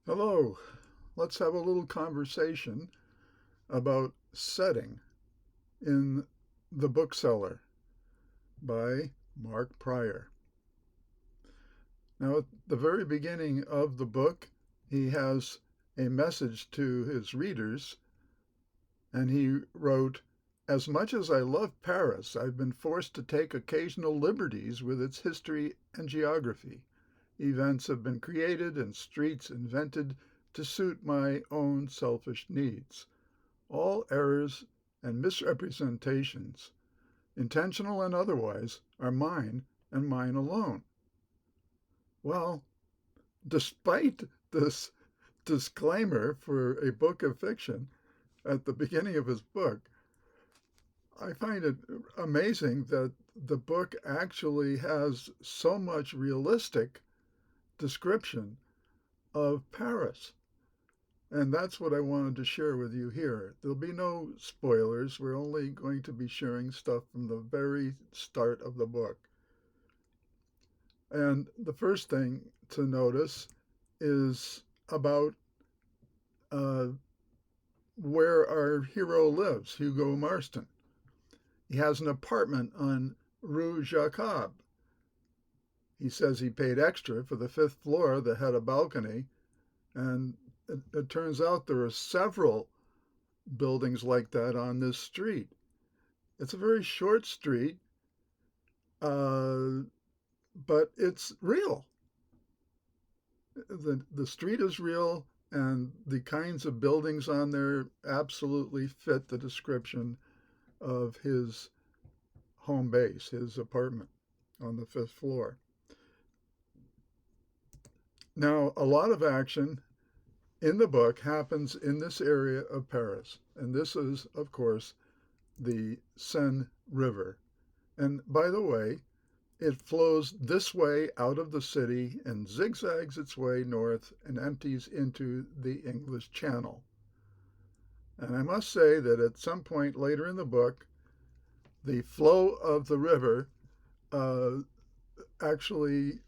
Hello, let's have a little conversation about setting in The Bookseller by Mark Pryor. Now, at the very beginning of the book, he has a message to his readers, and he wrote, "As much as I love Paris, I've been forced to take occasional liberties with its history and geography. Events have been created and streets invented to suit my own selfish needs. All errors and misrepresentations, intentional and otherwise, are mine and mine alone." Well, despite this disclaimer for a book of fiction at the beginning of his book, I find it amazing that the book actually has so much realistic description of Paris. And that's what I wanted to share with you here. There'll be no spoilers. We're only going to be sharing stuff from the very start of the book. And the first thing to notice is about uh, where our hero lives, Hugo Marston. He has an apartment on Rue Jacob. He says he paid extra for the fifth floor that had a balcony, and it turns out there are several buildings like that on this street. It's a very short street, uh, but it's real. The street is real, and the kinds of buildings on there absolutely fit the description of his home base, his apartment on the fifth floor. Now, a lot of action in the book happens in this area of Paris, and this is, of course, the Seine River. And by the way, it flows this way out of the city and zigzags its way north and empties into the English Channel. And I must say that at some point later in the book, the flow of the river uh, actually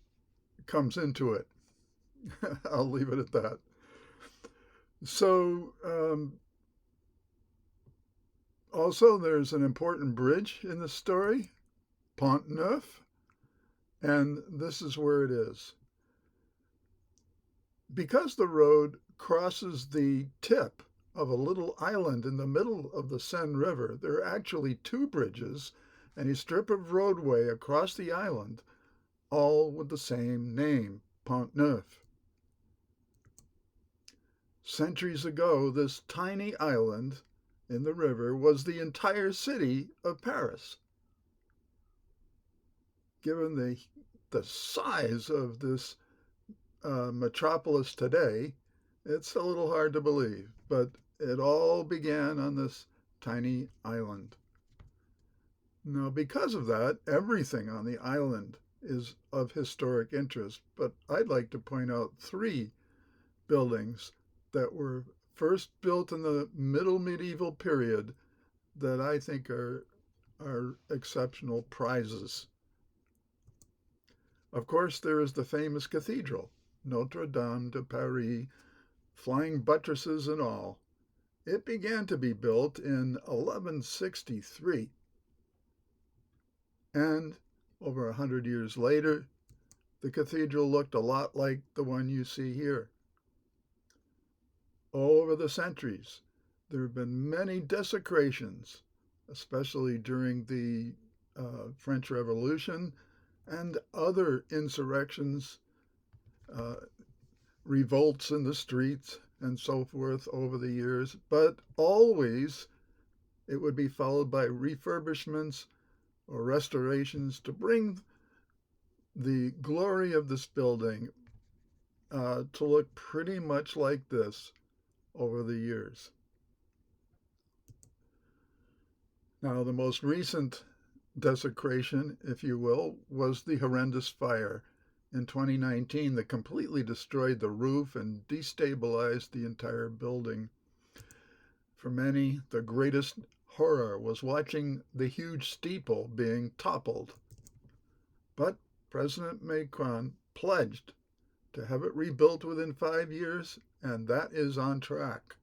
comes into it. I'll leave it at that. So, also, there's an important bridge in the story, Pont Neuf, and this is where it is. Because the road crosses the tip of a little island in the middle of the Seine River, there are actually two bridges and a strip of roadway across the island, all with the same name, Pont Neuf. Centuries ago, this tiny island in the river was the entire city of Paris. Given the size of this metropolis today, it's a little hard to believe, but it all began on this tiny island. Now, because of that, everything on the island is of historic interest, but I'd like to point out three buildings that were first built in the middle medieval period that I think are exceptional prizes. Of course, there is the famous cathedral, Notre Dame de Paris, flying buttresses and all. It began to be built in 1163, and over 100 years later, the cathedral looked a lot like the one you see here. Over the centuries, there have been many desecrations, especially during the French Revolution and other insurrections, uh, revolts in the streets, and so forth over the years. But always it would be followed by refurbishments or restorations to bring the glory of this building to look pretty much like this over the years. Now, the most recent desecration, if you will, was the horrendous fire in 2019 that completely destroyed the roof and destabilized the entire building. For many, the greatest horror was watching the huge steeple being toppled. But President Macron pledged to have it rebuilt within 5 years, and that is on track.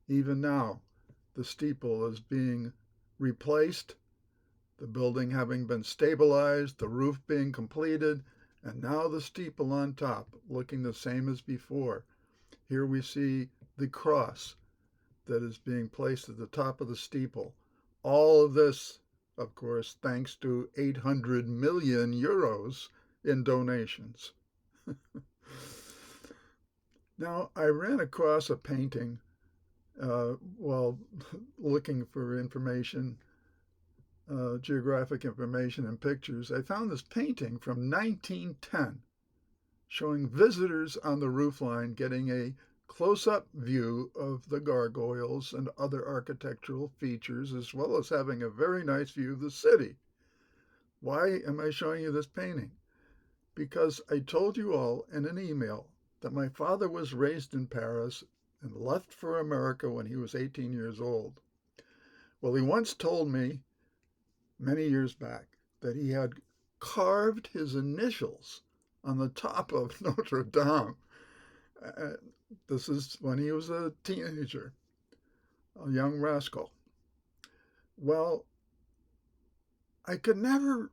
Even now, the steeple is being replaced, the building having been stabilized, the roof being completed, and now the steeple on top, looking the same as before. Here we see the cross that is being placed at the top of the steeple. All of this, of course, thanks to 800 million euros in donations. Now, I ran across a painting while looking for information, geographic information and pictures. I found this painting from 1910 showing visitors on the roofline getting a close-up view of the gargoyles and other architectural features, as well as having a very nice view of the city. Why am I showing you this painting? Because I told you all in an email that my father was raised in Paris and left for America when he was 18 years old. Well, he once told me many years back that he had carved his initials on the top of Notre Dame. This is when he was a teenager, a young rascal. Well, I could never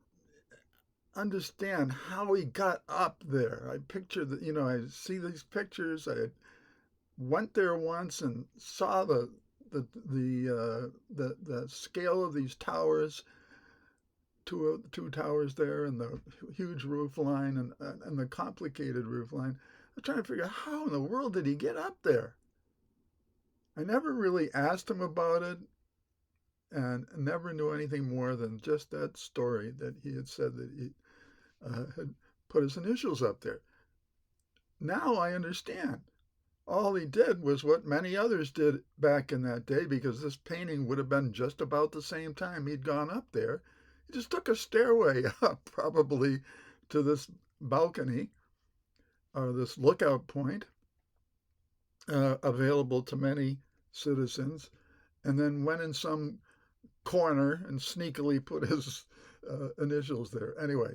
understand how he got up there. I picture that, I see these pictures. I went there once and saw the scale of these towers, two towers there, and the huge roof line and the complicated roof line. I'm trying to figure out how in the world did he get up there. I never really asked him about it, and never knew anything more than just that story that he had said that he had put his initials up there. Now I understand. All he did was what many others did back in that day, because this painting would have been just about the same time he'd gone up there. He just took a stairway up, probably to this balcony or this lookout point available to many citizens, and then went in some corner and sneakily put his initials there. Anyway,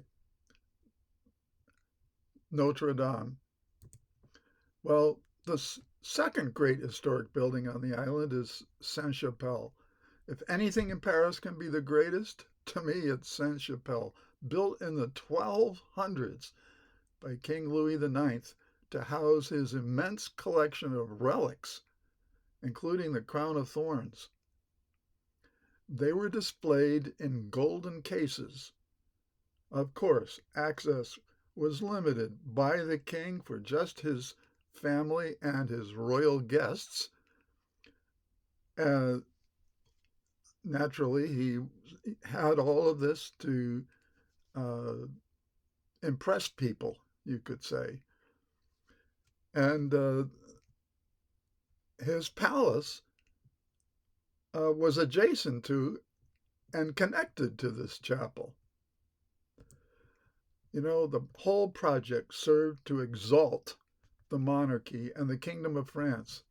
Notre Dame. Well, the second great historic building on the island is Sainte-Chapelle. If anything in Paris can be the greatest, to me it's Sainte-Chapelle, built in the 1200s by King Louis IX to house his immense collection of relics, including the crown of thorns. They were displayed in golden cases. Of course, access was limited by the king for just his family and his royal guests. Naturally, he had all of this to impress people, you could say. And his palace was adjacent to and connected to this chapel. The whole project served to exalt the monarchy and the Kingdom of France.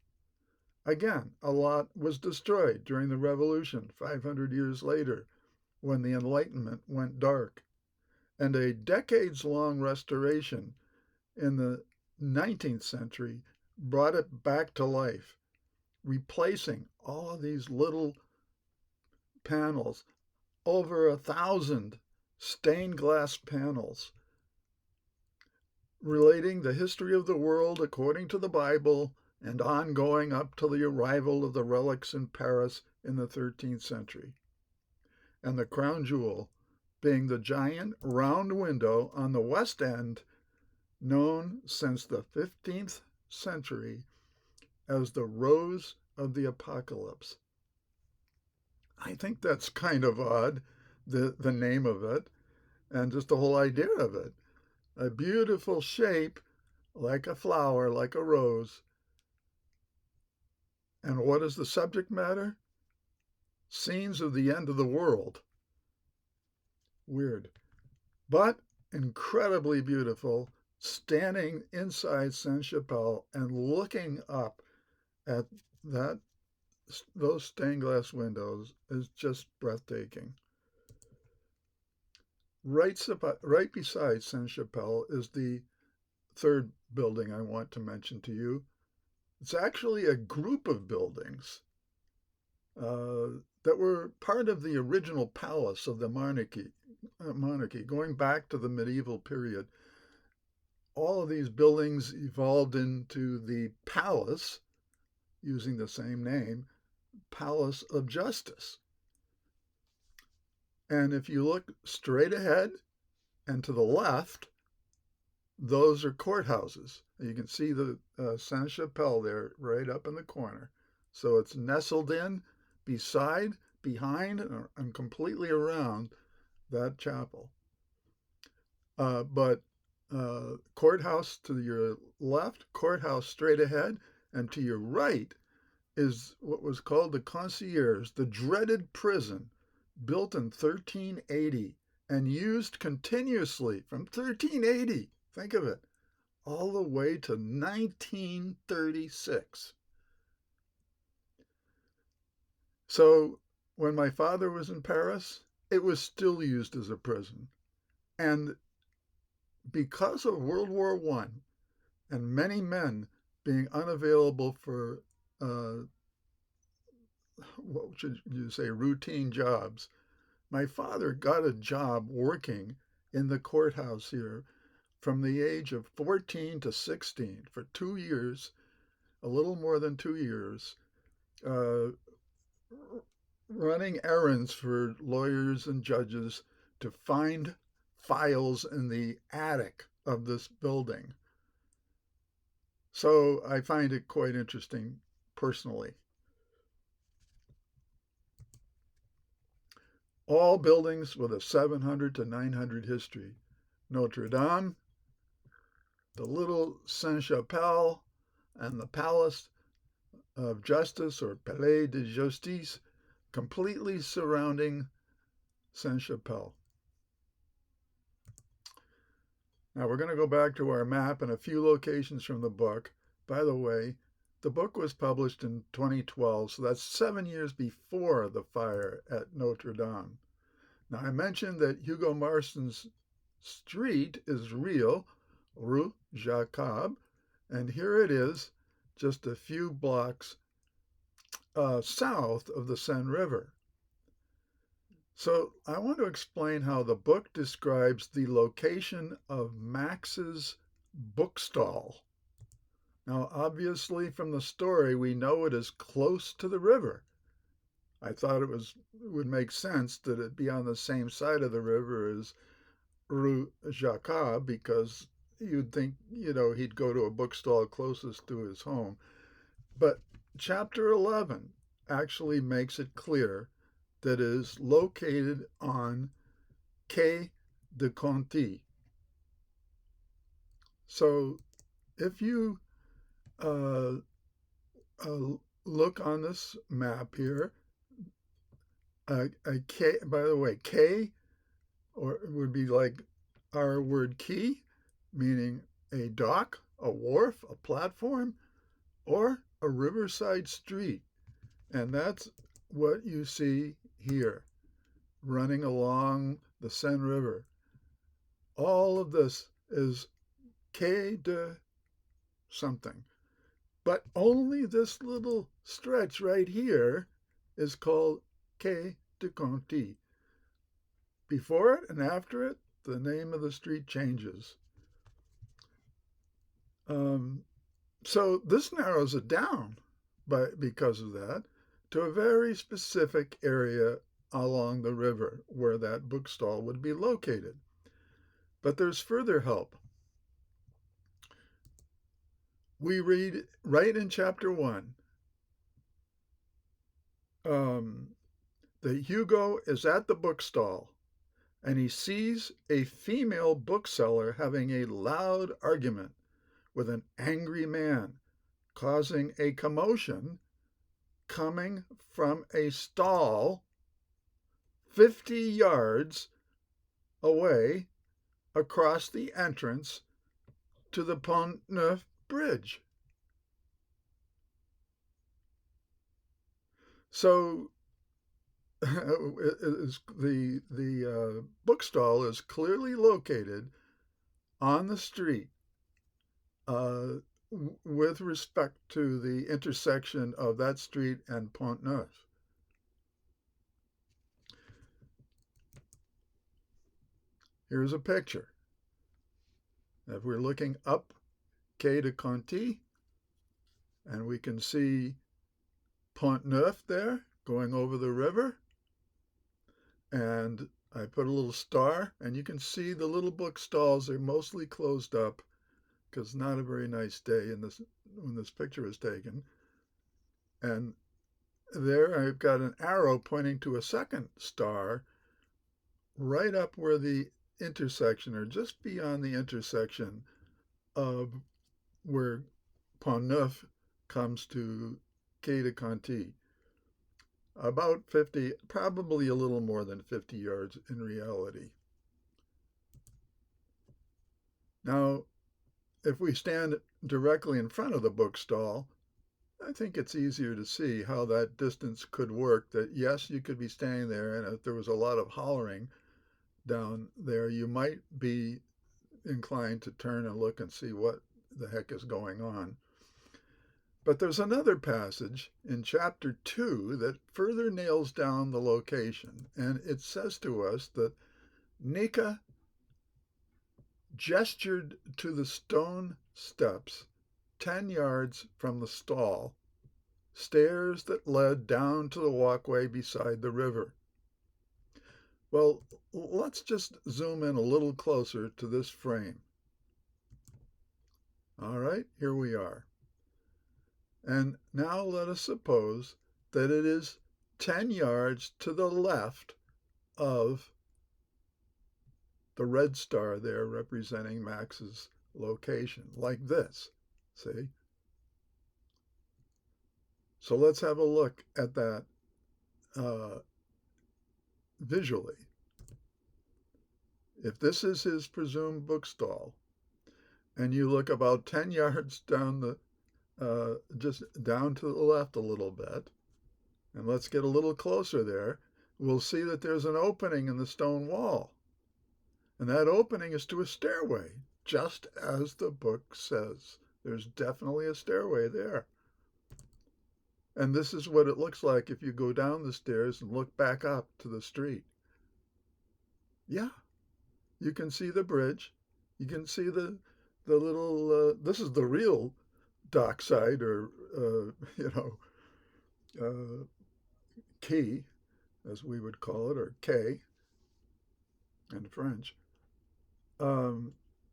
Again, a lot was destroyed during the Revolution 500 years later, when the Enlightenment went dark, and a decades-long restoration in the 19th century brought it back to life, replacing all of these little panels, over 1,000 stained glass panels relating the history of the world according to the Bible and ongoing up to the arrival of the relics in Paris in the 13th century. And the crown jewel being the giant round window on the west end, known since the 15th century as the Rose of the Apocalypse. I think that's kind of odd, the name of it, and just the whole idea of it. A beautiful shape, like a flower, like a rose. And what is the subject matter? Scenes of the end of the world. Weird. But incredibly beautiful, standing inside Sainte-Chapelle and looking up at those stained glass windows is just breathtaking. Right beside Sainte-Chapelle is the third building I want to mention to you. It's actually a group of buildings that were part of the original palace of the monarchy, going back to the medieval period. All of these buildings evolved into the palace, using the same name, Palace of Justice. And if you look straight ahead and to the left, those are courthouses. You can see the Sainte-Chapelle there right up in the corner. So it's nestled in, beside, behind, and completely around that chapel. But courthouse to your left, courthouse straight ahead, and to your right is what was called the concierge, the dreaded prison, built in 1380 and used continuously from 1380, think of it, all the way to 1936. So when my father was in Paris, it was still used as a prison. And because of World War I and many men being unavailable for what should you say, routine jobs, my father got a job working in the courthouse here from the age of 14 to 16 for 2 years, a little more than 2 years, uh, running errands for lawyers and judges to find files in the attic of this building. So I find it quite interesting personally. All buildings with a 700 to 900 history. Notre Dame, the little Sainte-Chapelle, and the Palace of Justice or Palais de Justice, completely surrounding Sainte-Chapelle. Now we're going to go back to our map and a few locations from the book. By the way, the book was published in 2012, so that's 7 years before the fire at Notre Dame. Now I mentioned that Hugo Marston's street is real, Rue Jacob, and here it is, just a few blocks south of the Seine River. So I want to explain how the book describes the location of Max's bookstall. Now, obviously, from the story, we know it is close to the river. I thought it would make sense that it be on the same side of the river as Rue Jacob, because you'd think, he'd go to a bookstall closest to his home. But chapter 11 actually makes it clear that it is located on Quai de Conti. So if you look on this map here, a quay, by the way, quay or would be like our word quay, meaning a dock, a wharf, a platform, or a riverside street. And that's what you see here, running along the Seine River. All of this is Quai de something. But only this little stretch right here is called Quai de Conti. Before it and after it, the name of the street changes. So this narrows it down because of that to a very specific area along the river where that bookstall would be located. But there's further help. We read right in chapter 1 that Hugo is at the bookstall and he sees a female bookseller having a loud argument with an angry man, causing a commotion coming from a stall 50 yards away across the entrance to the Pont Neuf Bridge. So the bookstall is clearly located on the street uh, with respect to the intersection of that street and Pont Neuf. Here's a picture. If we're looking up Quai de Conti, and we can see Pont Neuf there going over the river, and I put a little star, and you can see the little book stalls are mostly closed up because not a very nice day when this picture was taken. And there I've got an arrow pointing to a second star right up where the intersection, or just beyond the intersection of where Pont Neuf comes to Quai de Conti. About 50, probably a little more than 50 yards in reality. Now, if we stand directly in front of the bookstall, I think it's easier to see how that distance could work. That yes, you could be standing there, and if there was a lot of hollering down there, you might be inclined to turn and look and see what the heck is going on. But there's another passage in chapter 2 that further nails down the location, and it says to us that Nika gestured to the stone steps 10 yards from the stall, stairs that led down to the walkway beside the river. Well, let's just zoom in a little closer to this frame. All right, here we are. And now let us suppose that it is 10 yards to the left of the red star there representing Max's location, like this. See? So let's have a look at that visually. If this is his presumed bookstall, and you look about 10 yards down just down to the left a little bit, and let's get a little closer there, we'll see that there's an opening in the stone wall. And that opening is to a stairway, just as the book says. There's definitely a stairway there. And this is what it looks like if you go down the stairs and look back up to the street. Yeah, you can see the bridge. You can see the little, this is the real dockside, or, quay, as we would call it, or quai in French,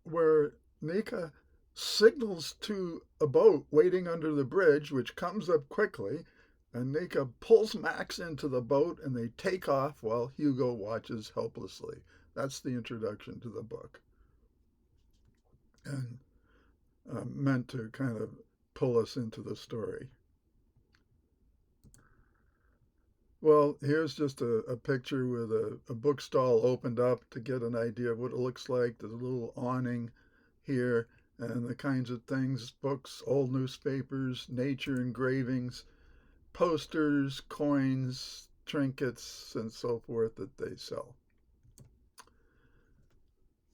where Nika signals to a boat waiting under the bridge, which comes up quickly, and Nika pulls Max into the boat, and they take off while Hugo watches helplessly. That's the introduction to the book, and meant to kind of pull us into the story. Well, here's just a picture with a bookstall opened up to get an idea of what it looks like. There's a little awning here, and the kinds of things, books, old newspapers, nature engravings, posters, coins, trinkets, and so forth that they sell.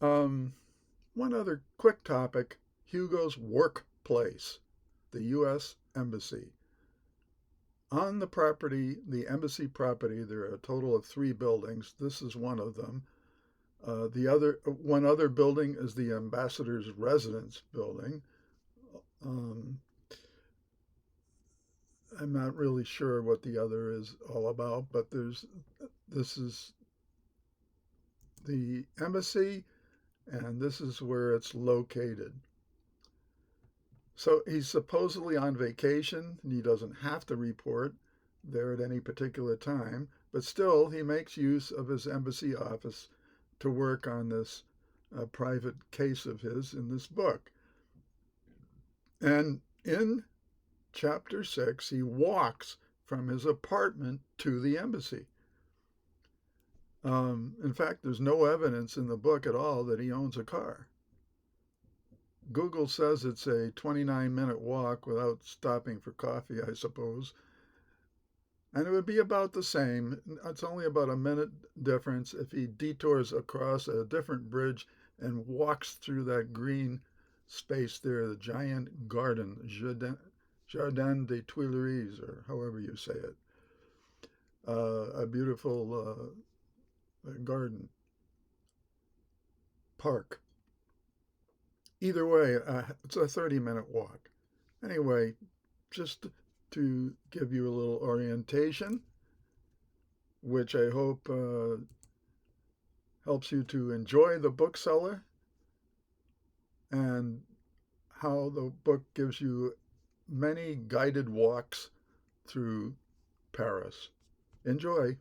One other quick topic, Hugo's workplace, the U.S. Embassy. On the property, the embassy property, there are a total of 3 buildings. This is one of them. One other building is the ambassador's residence building. I'm not really sure what the other is all about, but this is the embassy, and this is where it's located. So he's supposedly on vacation, and he doesn't have to report there at any particular time, but still he makes use of his embassy office to work on this private case of his in this book. And in chapter 6, he walks from his apartment to the embassy. In fact, there's no evidence in the book at all that he owns a car. Google says it's a 29-minute walk without stopping for coffee, I suppose. And it would be about the same. It's only about a minute difference if he detours across a different bridge and walks through that green space there, the giant garden, Jardin des Tuileries, or however you say it. A beautiful garden, park. Either way, it's a 30-minute walk. Anyway, just to give you a little orientation, which I hope helps you to enjoy the bookseller and how the book gives you many guided walks through Paris. Enjoy.